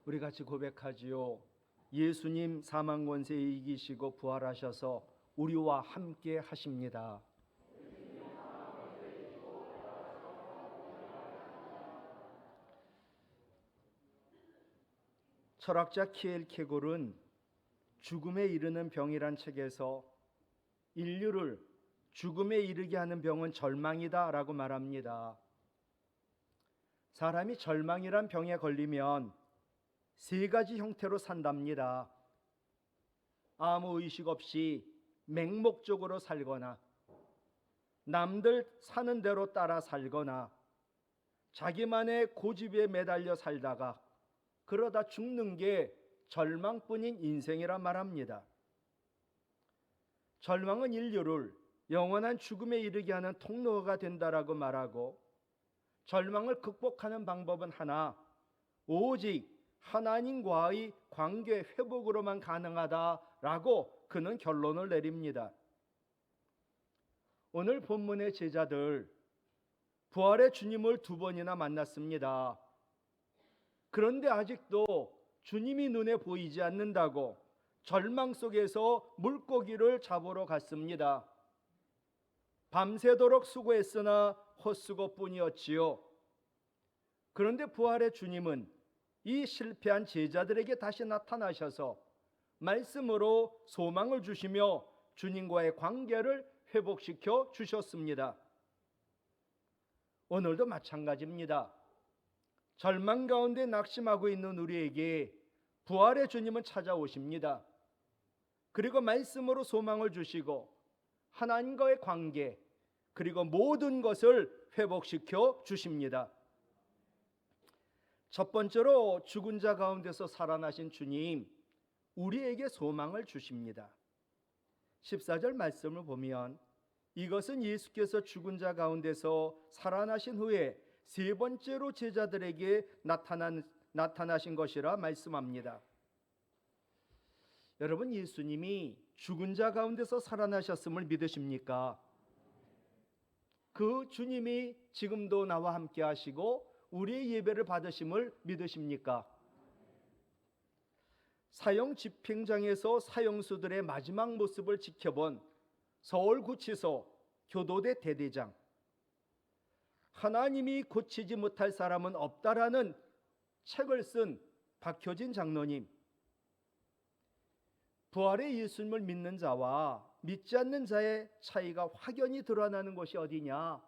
우리 같이 고백하지요. 예수님 사망 권세 이기시고 부활하셔서 우리와 함께 하십니다. 철학자 키엘케골은 죽음에 이르는 병이란 책에서 인류를 죽음에 이르게 하는 병은 절망이다 라고 말합니다. 사람이 절망이란 병에 걸리면 세 가지 형태로 산답니다. 아무 의식 없이 맹목적으로 살거나, 남들 사는 대로 따라 살거나, 자기만의 고집에 매달려 살다가 그러다 죽는 게 절망뿐인 인생이라 말합니다. 절망은 인류를 영원한 죽음에 이르게 하는 통로가 된다라고 말하고, 절망을 극복하는 방법은 하나, 오직 하나님과의 관계 회복으로만 가능하다라고 그는 결론을 내립니다. 오늘 본문의 제자들, 부활의 주님을 두 번이나 만났습니다. 그런데 아직도 주님이 눈에 보이지 않는다고 절망 속에서 물고기를 잡으러 갔습니다. 밤새도록 수고했으나 헛수고뿐이었지요. 그런데 부활의 주님은 이 실패한 제자들에게 다시 나타나셔서 말씀으로 소망을 주시며 주님과의 관계를 회복시켜 주셨습니다. 오늘도 마찬가지입니다. 절망 가운데 낙심하고 있는 우리에게 부활의 주님은 찾아오십니다. 그리고 말씀으로 소망을 주시고 하나님과의 관계, 그리고 모든 것을 회복시켜 주십니다. 첫 번째로 죽은 자 가운데서 살아나신 주님, 우리에게 소망을 주십니다. 14절 말씀을 보면 이것은 예수께서 죽은 자 가운데서 살아나신 후에 세 번째로 제자들에게 나타나신 것이라 말씀합니다. 여러분, 예수님이 죽은 자 가운데서 살아나셨음을 믿으십니까? 그 주님이 지금도 나와 함께 하시고 우리의 예배를 받으심을 믿으십니까? 사형 집행장에서 사형수들의 마지막 모습을 지켜본 서울구치소 교도대 대대장, 하나님이 고치지 못할 사람은 없다라는 책을 쓴 박효진 장로님, 부활의 예수님을 믿는 자와 믿지 않는 자의 차이가 확연히 드러나는 것이 어디냐?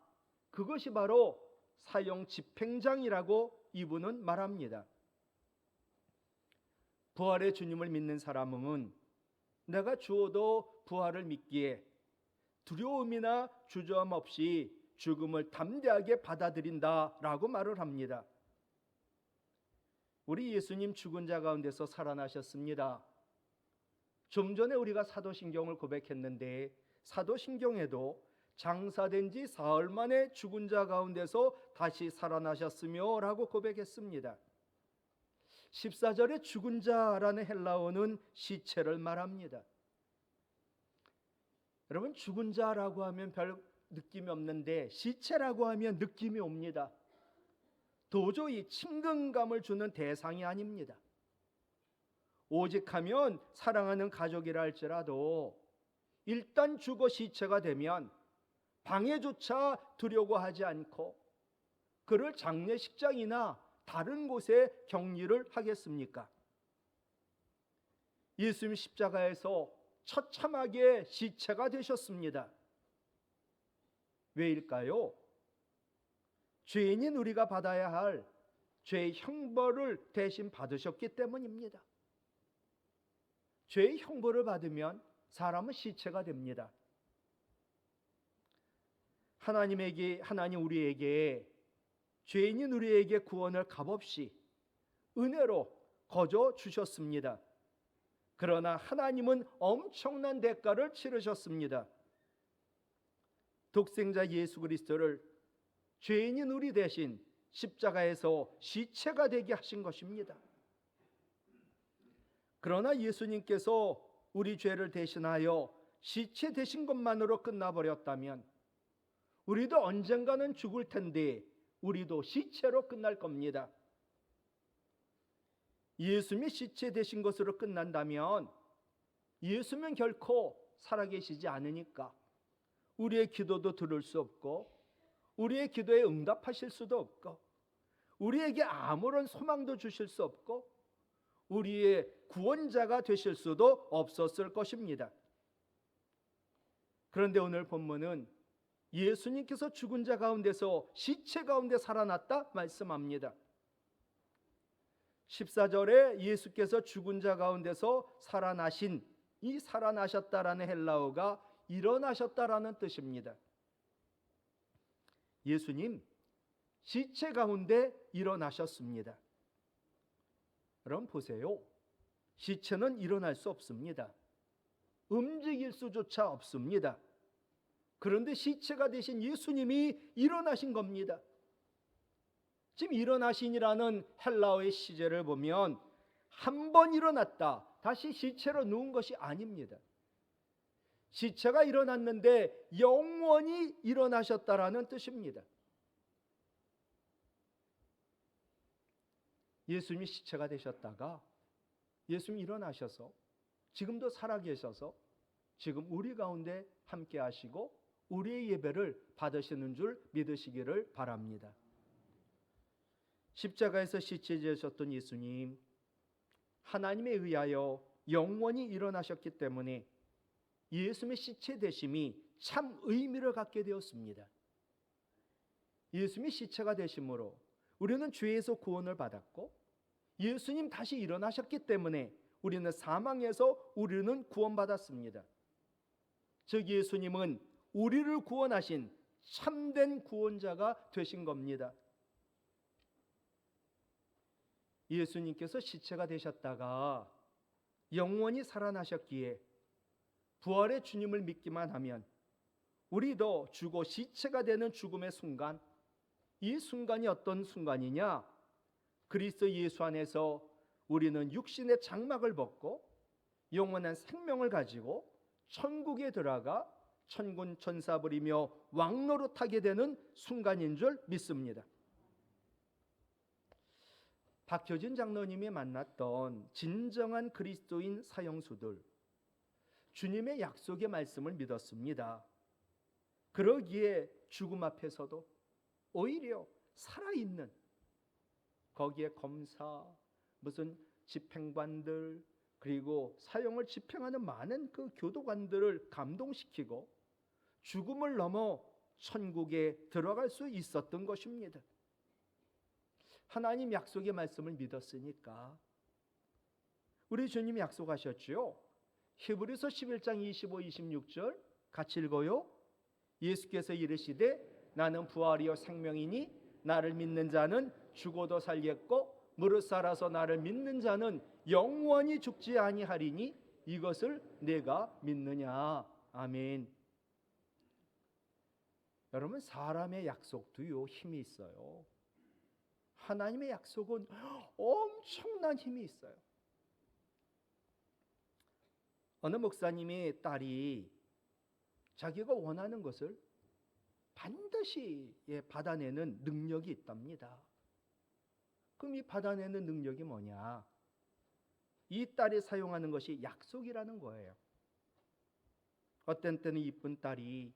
그것이 바로 사형 집행장이라고 이분은 말합니다. 부활의 주님을 믿는 사람은 내가 죽어도 부활을 믿기에 두려움이나 주저함 없이 죽음을 담대하게 받아들인다라고 말을 합니다. 우리 예수님 죽은 자 가운데서 살아나셨습니다. 좀 전에 우리가 사도신경을 고백했는데 사도신경에도 장사된 지 사흘 만에 죽은 자 가운데서 다시 살아나셨으며 라고 고백했습니다. 14절에 죽은 자라는 헬라어는 시체를 말합니다. 여러분, 죽은 자라고 하면 별 느낌이 없는데 시체라고 하면 느낌이 옵니다. 도저히 친근감을 주는 대상이 아닙니다. 오직 하면 사랑하는 가족이라 할지라도 일단 죽어 시체가 되면 방해조차 두려고 하지 않고 그를 장례식장이나 다른 곳에 격리를 하겠습니까? 예수님 십자가에서 처참하게 시체가 되셨습니다. 왜일까요? 죄인인 우리가 받아야 할 죄의 형벌을 대신 받으셨기 때문입니다. 죄의 형벌을 받으면 사람은 시체가 됩니다. 하나님 우리에게, 죄인인 우리에게 구원을 값없이 은혜로 거저 주셨습니다. 그러나 하나님은 엄청난 대가를 치르셨습니다. 독생자 예수 그리스도를 죄인인 우리 대신 십자가에서 시체가 되게 하신 것입니다. 그러나 예수님께서 우리 죄를 대신하여 시체 되신 것만으로 끝나버렸다면 우리도 언젠가는 죽을 텐데 우리도 시체로 끝날 겁니다. 예수님이 시체 되신 것으로 끝난다면 예수님은 결코 살아계시지 않으니까 우리의 기도도 들을 수 없고 우리의 기도에 응답하실 수도 없고 우리에게 아무런 소망도 주실 수 없고 우리의 구원자가 되실 수도 없었을 것입니다. 그런데 오늘 본문은 예수님께서 죽은 자 가운데서 시체 가운데 살아났다 말씀합니다. 14절에 예수께서 죽은 자 가운데서 살아나신, 이 살아나셨다라는 헬라어가 일어나셨다라는 뜻입니다. 예수님 시체 가운데 일어나셨습니다. 여러분 보세요. 시체는 일어날 수 없습니다. 움직일 수조차 없습니다. 그런데 시체가 되신 예수님이 일어나신 겁니다. 지금 일어나신이라는 헬라어의 시제를 보면 한 번 일어났다 다시 시체로 누운 것이 아닙니다. 시체가 일어났는데 영원히 일어나셨다라는 뜻입니다. 예수님이 시체가 되셨다가 예수님이 일어나셔서 지금도 살아계셔서 지금 우리 가운데 함께 하시고 우리의 예배를 받으시는 줄 믿으시기를 바랍니다. 십자가에서 시체 되셨던 예수님, 하나님에 의하여 영원히 일어나셨기 때문에 예수님의 시체 되심이 참 의미를 갖게 되었습니다. 예수님이 시체가 되심으로 우리는 죄에서 구원을 받았고 예수님 다시 일어나셨기 때문에 우리는 사망에서 우리는 구원받았습니다. 즉 예수님은 우리를 구원하신 참된 구원자가 되신 겁니다. 예수님께서 시체가 되셨다가 영원히 살아나셨기에 부활의 주님을 믿기만 하면 우리도 죽어 시체가 되는 죽음의 순간, 이 순간이 어떤 순간이냐? 그리스도 예수 안에서 우리는 육신의 장막을 벗고 영원한 생명을 가지고 천국에 들어가 천군 천사 부리며 왕노릇하게 되는 순간인 줄 믿습니다. 박효진 장로님이 만났던 진정한 그리스도인 사형수들, 주님의 약속의 말씀을 믿었습니다. 그러기에 죽음 앞에서도 오히려 살아있는, 거기에 검사, 무슨 집행관들, 그리고 사형을 집행하는 많은 그 교도관들을 감동시키고 죽음을 넘어 천국에 들어갈 수 있었던 것입니다. 하나님 약속의 말씀을 믿었으니까. 우리 주님이 약속하셨지요. 히브리서 11장 25, 26절 같이 읽어요. 예수께서 이르시되 나는 부활이요 생명이니 나를 믿는 자는 죽어도 살겠고 무릇 살아서 나를 믿는 자는 영원히 죽지 아니하리니 이것을 내가 믿느냐. 아멘. 여러분, 사람의 약속도요 힘이 있어요. 하나님의 약속은 엄청난 힘이 있어요. 어느 목사님의 딸이 자기가 원하는 것을 반드시 받아내는 능력이 있답니다. 그럼 이 받아내는 능력이 뭐냐? 이 딸이 사용하는 것이 약속이라는 거예요. 어떤 때는 이쁜 딸이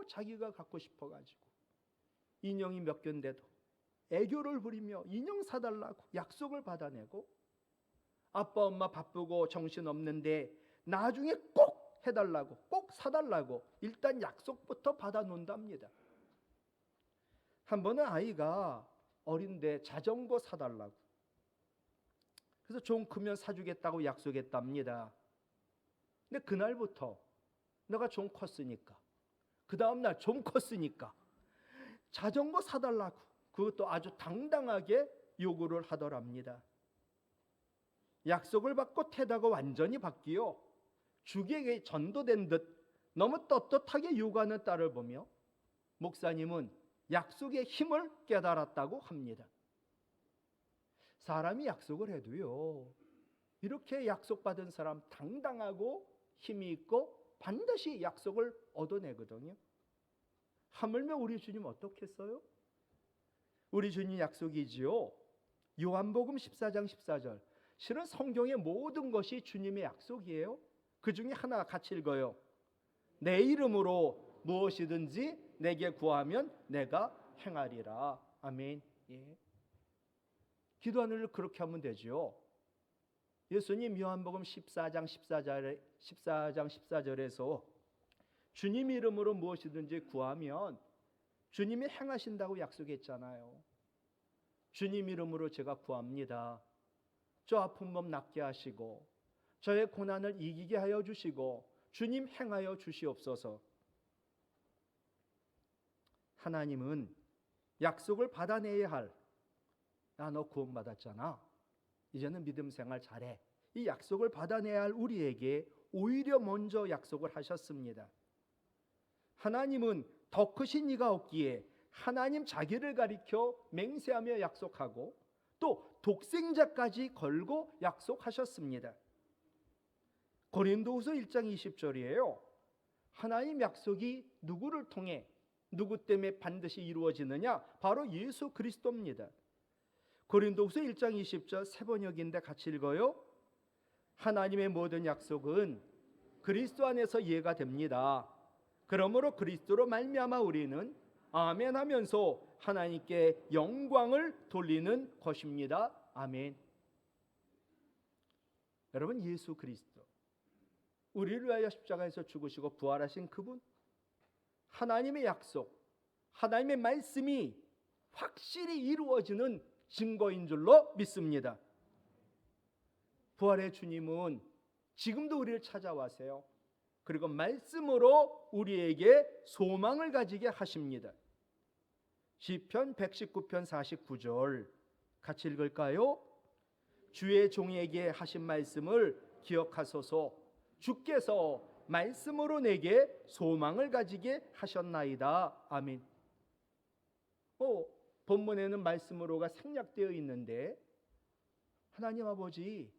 자기가 갖고 싶어가지고 인형이 몇 개인데도 애교를 부리며 인형 사달라고 약속을 받아내고, 아빠 엄마 바쁘고 정신없는데 나중에 꼭 해달라고, 꼭 사달라고 일단 약속부터 받아놓는답니다. 한 번은 아이가 어린데 자전거 사달라고, 그래서 좀 크면 사주겠다고 약속했답니다. 근데 그날부터 내가 좀 컸으니까, 그 다음날 좀 컸으니까 자전거 사달라고, 그것도 아주 당당하게 요구를 하더랍니다. 약속을 받고 태도가 완전히 바뀌어 주객에 전도된 듯 너무 떳떳하게 요구하는 딸을 보며 목사님은 약속의 힘을 깨달았다고 합니다. 사람이 약속을 해도요, 이렇게 약속받은 사람 당당하고 힘이 있고 반드시 약속을 얻어내거든요. 하물며 우리 주님 어떻겠어요? 우리 주님 약속이지요. 요한복음 14장 14절 실은 성경의 모든 것이 주님의 약속이에요. 그 중에 하나 같이 읽어요. 내 이름으로 무엇이든지 내게 구하면 내가 행하리라. 아멘. 예. 기도하는 일 그렇게 하면 되죠. 예수님 요한복음 14장 14절에서 주님 이름으로 무엇이든지 구하면 주님이 행하신다고 약속했잖아요. 주님 이름으로 제가 구합니다. 저 아픈 몸 낫게 하시고 저의 고난을 이기게 하여 주시고 주님 행하여 주시옵소서. 하나님은 약속을 받아내야 할, 야, 너 구원받았잖아, 이제는 믿음 생활 잘해, 이 약속을 받아내야 할 우리에게 오히려 먼저 약속을 하셨습니다. 하나님은 더 크신 이가 없기에 하나님 자기를 가리켜 맹세하며 약속하고 또 독생자까지 걸고 약속하셨습니다. 고린도후서 1장 20절이에요. 하나님 약속이 누구를 통해 누구 때문에 반드시 이루어지느냐? 바로 예수 그리스도입니다. 고린도후서 1장 20절 세 번역인데 같이 읽어요. 하나님의 모든 약속은 그리스도 안에서 이해가 됩니다. 그러므로 그리스도로 말미암아 우리는 아멘 하면서 하나님께 영광을 돌리는 것입니다. 아멘. 여러분, 예수 그리스도, 우리를 위하여 십자가에서 죽으시고 부활하신 그분, 하나님의 약속, 하나님의 말씀이 확실히 이루어지는 증거인 줄로 믿습니다. 부활의 주님은 지금도 우리를 찾아와세요. 그리고 말씀으로 우리에게 소망을 가지게 하십니다. 시편 119편 49절 같이 읽을까요? 주의 종에게 하신 말씀을 기억하소서. 주께서 말씀으로 내게 소망을 가지게 하셨나이다. 아멘. 본문에는 말씀으로가 생략되어 있는데, 하나님 아버지,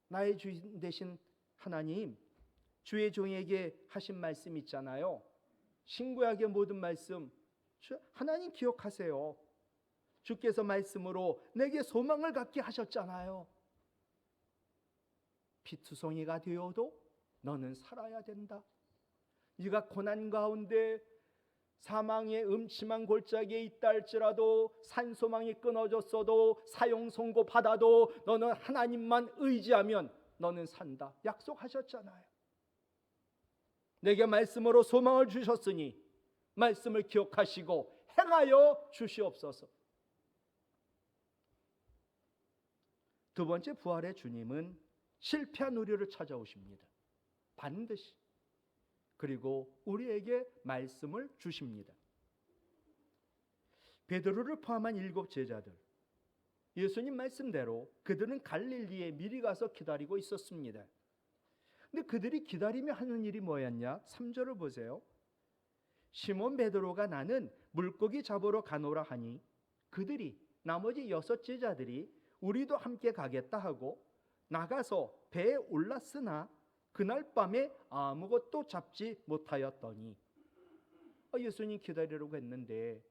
나의 주인 되신 하나님, 주의 종에게 하신 말씀 있잖아요. 신구약의 모든 말씀 하나님 기억하세요. 주께서 말씀으로 내게 소망을 갖게 하셨잖아요. 피투성이가 되어도 너는 살아야 된다. 네가 고난 가운데 사망의 음침한 골짜기에 있다 할지라도, 산소망이 끊어졌어도, 사형 선고 받아도 너는 하나님만 의지하면 너는 산다. 약속하셨잖아요. 내게 말씀으로 소망을 주셨으니 말씀을 기억하시고 행하여 주시옵소서. 두 번째, 부활의 주님은 실패한 우리를 찾아오십니다. 반드시. 그리고 우리에게 말씀을 주십니다. 베드로를 포함한 7 제자들, 예수님 말씀대로 그들은 갈릴리에 미리 가서 기다리고 있었습니다. 근데 그들이 기다리며 하는 일이 뭐였냐? 3절을 보세요. 시몬 베드로가 나는 물고기 잡으러 가노라 하니 그들이, 나머지 6 제자들이 우리도 함께 가겠다 하고 나가서 배에 올랐으나 그날 밤에 아무것도 잡지 못하였더니, 예수님 기다리려고 했는데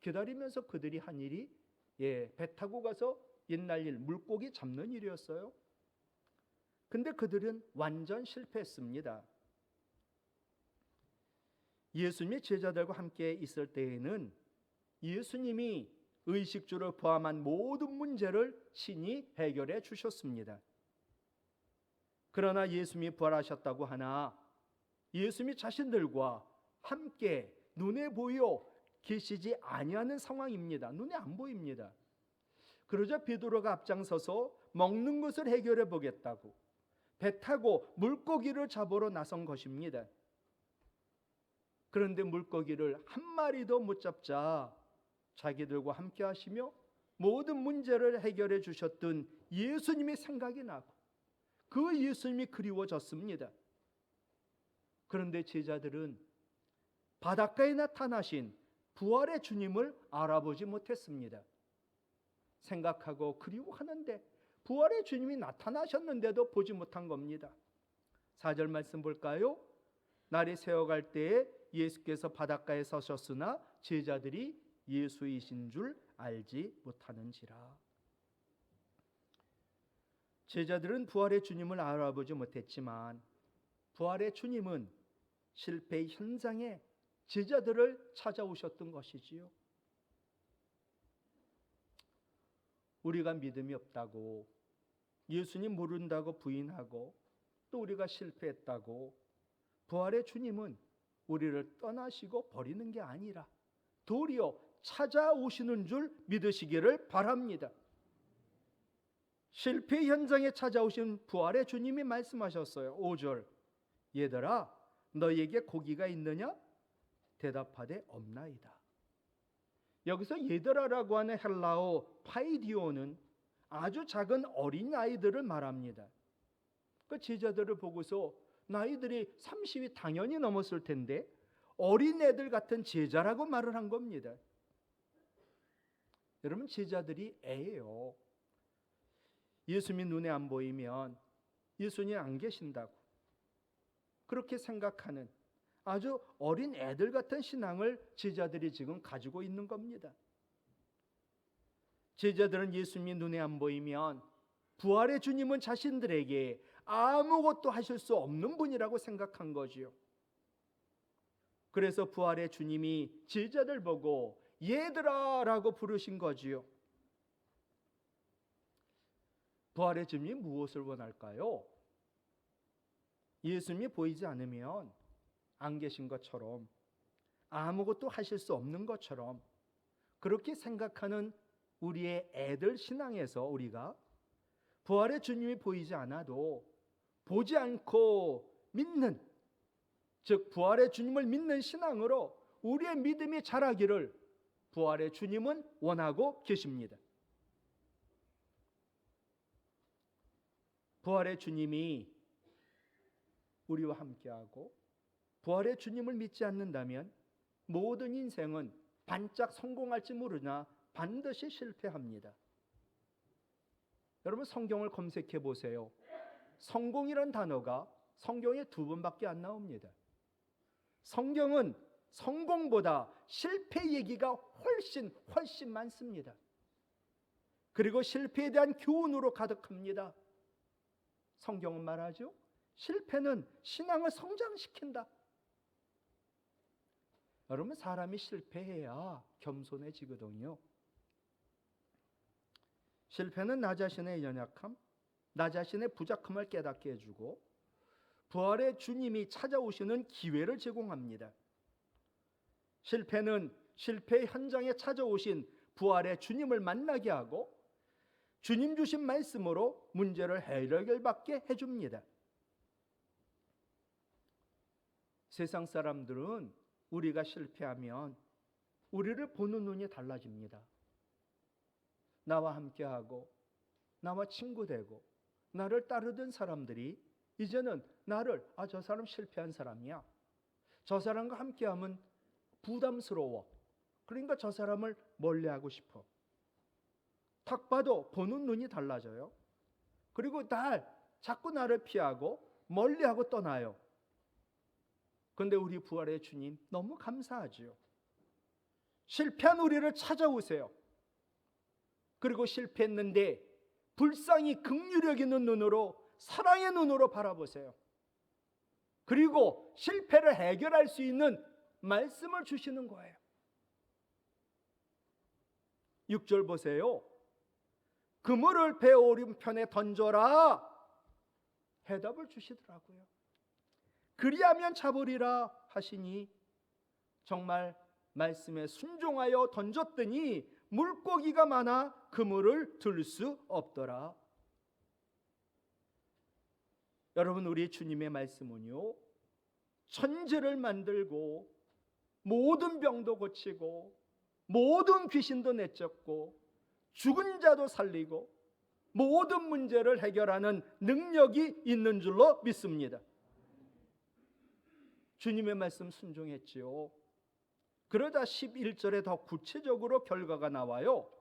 기다리면서 그들이 한 일이 배 타고 가서 옛날 일, 물고기 잡는 일이었어요. 근데 그들은 완전 실패했습니다. 예수님이 제자들과 함께 있을 때에는 예수님이 의식주를 포함한 모든 문제를 친히 해결해 주셨습니다. 그러나 예수님이 부활하셨다고 하나 예수님이 자신들과 함께 눈에 보여 계시지 아니하는 상황입니다. 눈에 안 보입니다. 그러자 베드로가 앞장서서 먹는 것을 해결해 보겠다고 배 타고 물고기를 잡으러 나선 것입니다. 그런데 물고기를 한 마리도 못 잡자 자기들과 함께 하시며 모든 문제를 해결해 주셨던 예수님이 생각이 나고 그 예수님이 그리워졌습니다. 그런데 제자들은 바닷가에 나타나신 부활의 주님을 알아보지 못했습니다. 생각하고 그리워하는데 부활의 주님이 나타나셨는데도 보지 못한 겁니다. 4절 말씀 볼까요? 날이 새어갈 때에 예수께서 바닷가에 서셨으나 제자들이 예수이신 줄 알지 못하는지라. 제자들은 부활의 주님을 알아보지 못했지만 부활의 주님은 실패의 현장에 제자들을 찾아오셨던 것이지요. 우리가 믿음이 없다고, 예수님 모른다고 부인하고, 또 우리가 실패했다고 부활의 주님은 우리를 떠나시고 버리는 게 아니라 도리어 찾아오시는 줄 믿으시기를 바랍니다. 실패 현장에 찾아오신 부활의 주님이 말씀하셨어요. 5절, 얘들아 너희에게 고기가 있느냐? 대답하되 없나이다. 여기서 얘들아라고 하는 헬라어 파이디오는 아주 작은 어린아이들을 말합니다. 그 제자들을 보고서 나이들이 30이 당연히 넘었을 텐데 어린애들 같은 제자라고 말을 한 겁니다. 여러분, 제자들이 애예요. 예수님 눈에 안 보이면 예수님 안 계신다고 그렇게 생각하는 아주 어린 애들 같은 신앙을 제자들이 지금 가지고 있는 겁니다. 제자들은 예수님이 눈에 안 보이면 부활의 주님은 자신들에게 아무것도 하실 수 없는 분이라고 생각한 거지요. 그래서 부활의 주님이 제자들 보고 얘들아 라고 부르신 거지요. 부활의 주님이 무엇을 원할까요? 예수님이 보이지 않으면 안 계신 것처럼, 아무것도 하실 수 없는 것처럼 그렇게 생각하는 우리의 애들 신앙에서 우리가 부활의 주님이 보이지 않아도 보지 않고 믿는, 즉 부활의 주님을 믿는 신앙으로 우리의 믿음이 자라기를 부활의 주님은 원하고 계십니다. 부활의 주님이 우리와 함께하고 부활의 주님을 믿지 않는다면 모든 인생은 반짝 성공할지 모르나 반드시 실패합니다. 여러분, 성경을 검색해 보세요. 성공이란 단어가 성경에 2번밖에 안 나옵니다. 성경은 성공보다 실패 얘기가 훨씬 많습니다. 그리고 실패에 대한 교훈으로 가득합니다. 성경은 말하죠. 실패는 신앙을 성장시킨다. 여러분, 사람이 실패해야 겸손해지거든요. 실패는 나 자신의 연약함, 나 자신의 부족함을 깨닫게 해주고 부활의 주님이 찾아오시는 기회를 제공합니다. 실패는 실패의 현장에 찾아오신 부활의 주님을 만나게 하고 주님 주신 말씀으로 문제를 해결받게 해줍니다. 세상 사람들은 우리가 실패하면 우리를 보는 눈이 달라집니다. 나와 함께하고 나와 친구 되고 나를 따르던 사람들이 이제는 나를 저 사람 실패한 사람이야, 저 사람과 함께하면 부담스러워, 그러니까 저 사람을 멀리하고 싶어. 딱 봐도 보는 눈이 달라져요. 그리고 자꾸 나를 피하고 멀리하고 떠나요. 그런데 우리 부활의 주님 너무 감사하지요. 실패한 우리를 찾아오세요. 그리고 실패했는데 불쌍히 긍휼력 있는 눈으로, 사랑의 눈으로 바라보세요. 그리고 실패를 해결할 수 있는 말씀을 주시는 거예요. 6절 보세요. 그물을 배 오른편에 던져라. 해답을 주시더라고요. 그리하면 잡으리라 하시니 정말 말씀에 순종하여 던졌더니 물고기가 많아 그물을 들 수 없더라. 여러분, 우리 주님의 말씀은요, 천지를 만들고 모든 병도 고치고 모든 귀신도 내쫓고 죽은 자도 살리고 모든 문제를 해결하는 능력이 있는 줄로 믿습니다. 주님의 말씀 순종했지요. 그러자 11절에 더 구체적으로 결과가 나와요.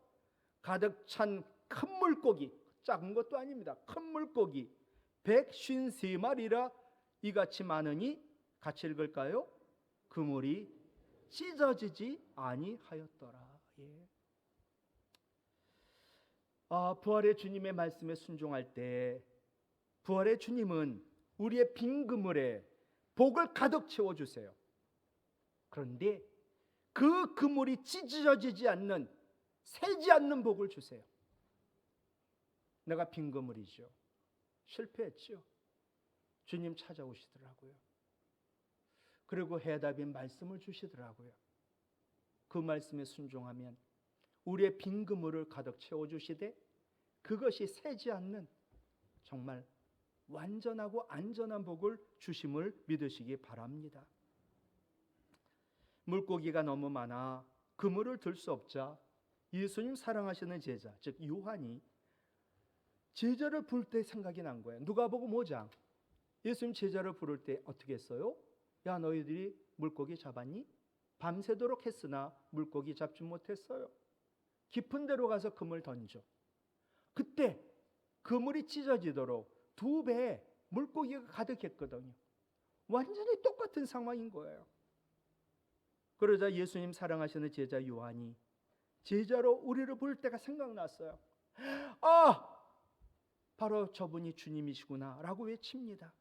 가득 찬 큰 물고기, 작은 것도 아닙니다. 큰 물고기 153마리라 이같이 많으니 같이 읽을까요? 그물이 찢어지지 아니하였더라. 예. 부활의 주님의 말씀에 순종할 때 부활의 주님은 우리의 빈 그물에 복을 가득 채워주세요. 그런데 그 그물이 찢어지지 않는, 새지 않는 복을 주세요. 내가 빈 그물이죠. 실패했죠. 주님 찾아오시더라고요. 그리고 해답인 말씀을 주시더라고요. 그 말씀에 순종하면 우리의 빈 그물을 가득 채워주시되 그것이 새지 않는 정말 완전하고 안전한 복을 주심을 믿으시기 바랍니다. 물고기가 너무 많아 그물을 들 수 없자 예수님 사랑하시는 제자, 즉 요한이 제자를 부를 때 생각이 난 거예요. 누가복음 5장 예수님 제자를 부를 때 어떻게 했어요? 야, 너희들이 물고기 잡았니? 밤새도록 했으나 물고기 잡지 못했어요. 깊은 데로 가서 그물 던져. 그때 그물이 찢어지도록 2배 물고기가 가득했거든요. 완전히 똑같은 상황인 거예요. 그러자 예수님 사랑하시는 제자 요한이 제자로 우리를 부를 때가 생각났어요. 바로 저분이 주님이시구나 라고 외칩니다.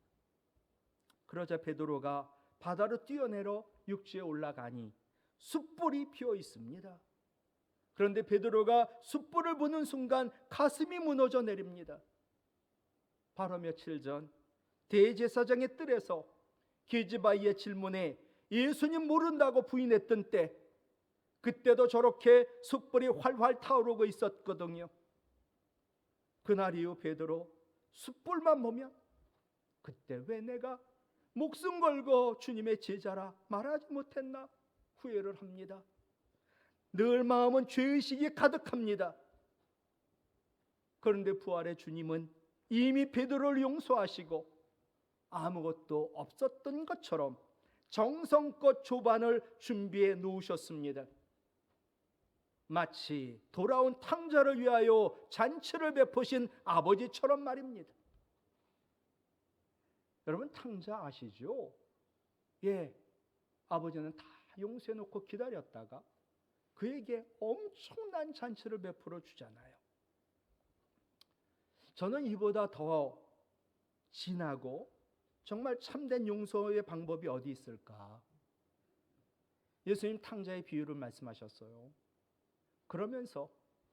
그러자 베드로가 바다로 뛰어내려 육지에 올라가니 숯불이 피어 있습니다. 그런데 베드로가 숯불을 보는 순간 가슴이 무너져 내립니다. 바로 며칠 전 대제사장의 뜰에서 게즈바이의 질문에 예수님 모른다고 부인했던 때, 그때도 저렇게 숯불이 활활 타오르고 있었거든요. 그날 이후 베드로 숯불만 보면 그때 왜 내가 목숨 걸고 주님의 제자라 말하지 못했나 후회를 합니다. 늘 마음은 죄의식이 가득합니다. 그런데 부활의 주님은 이미 베드로를 용서하시고 아무것도 없었던 것처럼 정성껏 조반을 준비해 놓으셨습니다. 마치 돌아온 탕자를 위하여 잔치를 베푸신 아버지처럼 말입니다. 여러분 탕자 아시죠? 예, 아버지는 다 용서해 놓고 기다렸다가 그에게 엄청난 잔치를 베풀어 주잖아요. 저는 이보다 더 진하고 정말 참된 용서의 방법이 어디 있을까? 예수님 탕자의 비유를 말씀하셨어요. 그러면서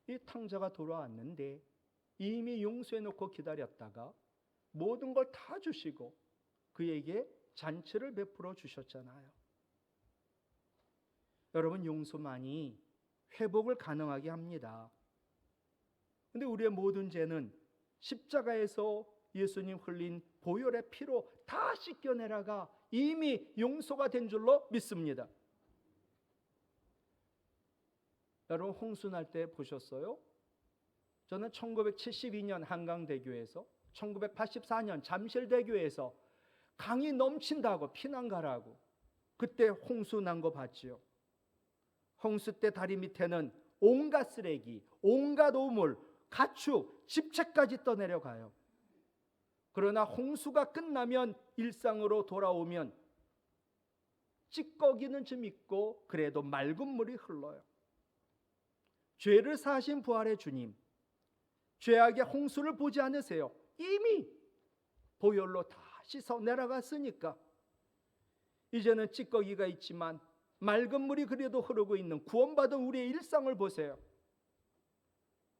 이 탕자가 돌아왔는데 이미 용서해 놓고 기다렸다가 모든 걸 다 주시고 그에게 잔치를 베풀어 주셨잖아요. 여러분 용서만이 회복을 가능하게 합니다. 근데 우리의 모든 죄는 십자가에서 예수님 흘린 보혈의 피로 다 씻겨내라가 이미 용서가 된 줄로 믿습니다. 여러분 홍수 날 때 보셨어요? 저는 1972년 한강대교에서 1984년 잠실대교에서 강이 넘친다고 피난 가라고 그때 홍수 난 거 봤지요. 홍수 때 다리 밑에는 온갖 쓰레기, 온갖 오물, 가축, 집채까지 떠내려가요. 그러나 홍수가 끝나면 일상으로 돌아오면 찌꺼기는 좀 있고 그래도 맑은 물이 흘러요. 죄를 사하신 부활의 주님, 죄악의 홍수를 보지 않으세요. 이미 보혈로 다 씻어 내려갔으니까 이제는 찌꺼기가 있지만 맑은 물이 그래도 흐르고 있는 구원받은 우리의 일상을 보세요.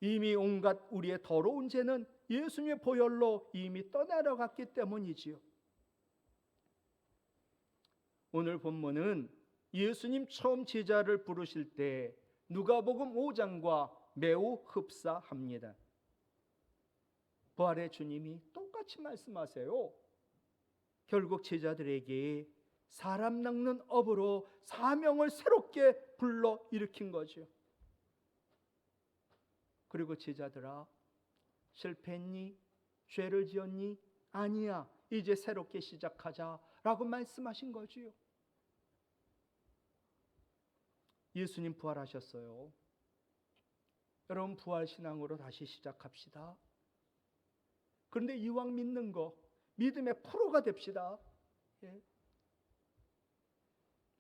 이미 온갖 우리의 더러운 죄는 예수님의 보혈로 이미 떠내려갔기 때문이지요. 오늘 본문은 예수님 처음 제자를 부르실 때 누가복음 5장과 매우 흡사합니다. 부활의 주님이 똑같이 말씀하세요. 결국 제자들에게 사람 낚는 업으로 사명을 새롭게 불러 일으킨 거죠. 그리고 제자들아, 실패했니? 죄를 지었니? 아니야, 이제 새롭게 시작하자라고 말씀하신 거지요. 예수님 부활하셨어요. 여러분 부활신앙으로 다시 시작합시다. 그런데 이왕 믿는 거 믿음의 프로가 됩시다.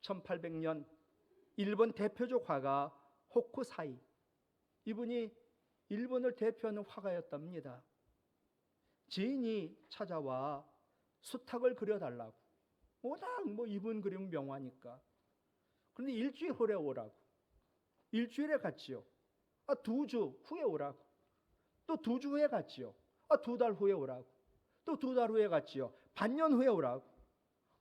1800년 일본 대표적 화가 호쿠사이, 이분이 일본을 대표하는 화가였답니다. 지인이 찾아와 수탉을 그려달라고. 워낙 이분 그림 명화니까. 그런데 일주일 후에 오라고. 일주일에 갔지요. 2주 후에 오라고. 또 2주 후에 갔지요. 2달 후에 오라고. 또 2달 후에 갔지요. 반년 후에 오라고.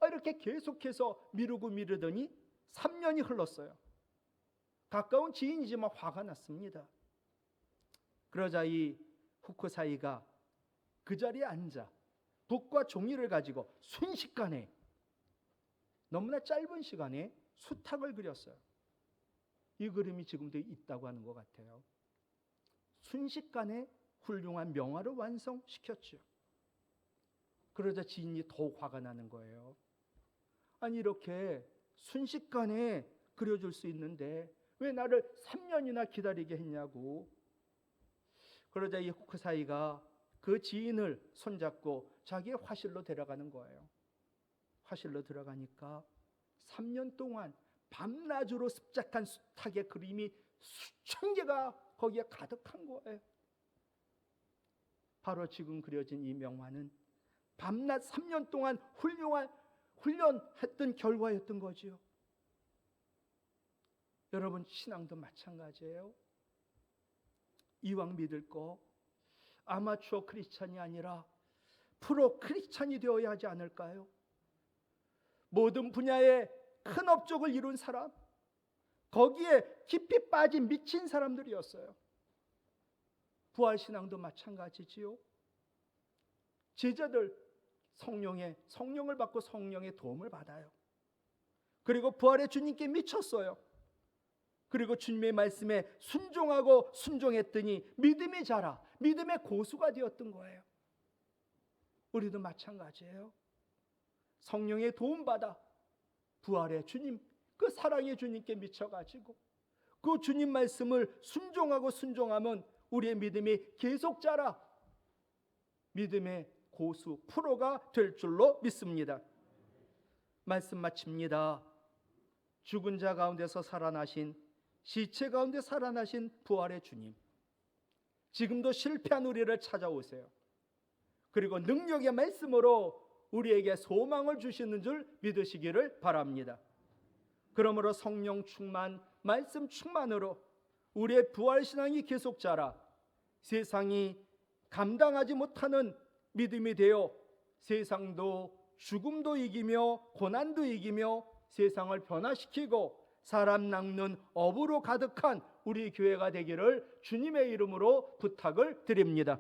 이렇게 계속해서 미루더니 3년이 흘렀어요. 가까운 지인이지만 화가 났습니다. 그러자 이 후쿠사이가 그 자리에 앉아 붓과 종이를 가지고 순식간에, 너무나 짧은 시간에 수탉을 그렸어요. 이 그림이 지금도 있다고 하는 것 같아요. 순식간에 훌륭한 명화를 완성시켰죠. 그러자 지인이 더욱 화가 나는 거예요. 아니, 이렇게 순식간에 그려줄 수 있는데 왜 나를 3년이나 기다리게 했냐고. 그러자 이 후쿠사이가 그 지인을 손잡고 자기의 화실로 데려가는 거예요. 화실로 들어가니까 3년 동안 밤낮으로 습작한 수탉의 그림이 수천 개가 거기에 가득한 거예요. 바로 지금 그려진 이 명화는 밤낮 3년 동안 훈련했던 결과였던 거지요. 여러분, 신앙도 마찬가지예요. 이왕 믿을 거 아마추어 크리스찬이 아니라 프로 크리스찬이 되어야 하지 않을까요? 모든 분야의 큰 업적을 이룬 사람, 거기에 깊이 빠진 미친 사람들이었어요. 부활신앙도 마찬가지지요. 제자들 성령을 받고 성령의 도움을 받아요. 그리고 부활의 주님께 미쳤어요. 그리고 주님의 말씀에 순종하고 순종했더니 믿음이 자라 믿음의 고수가 되었던 거예요. 우리도 마찬가지예요. 성령의 도움받아 부활의 주님, 그 사랑의 주님께 미쳐가지고 그 주님 말씀을 순종하고 순종하면 우리의 믿음이 계속 자라 믿음의 고수, 프로가 될 줄로 믿습니다. 말씀 마칩니다. 죽은 자 가운데서 살아나신, 시체 가운데 살아나신 부활의 주님, 지금도 실패한 우리를 찾아오세요. 그리고 능력의 말씀으로 우리에게 소망을 주시는 줄 믿으시기를 바랍니다. 그러므로 성령 충만, 말씀 충만으로 우리의 부활신앙이 계속 자라 세상이 감당하지 못하는 믿음이 되어 세상도 죽음도 이기며 고난도 이기며 세상을 변화시키고 사람 낚는 업으로 가득한 우리 교회가 되기를 주님의 이름으로 부탁을 드립니다.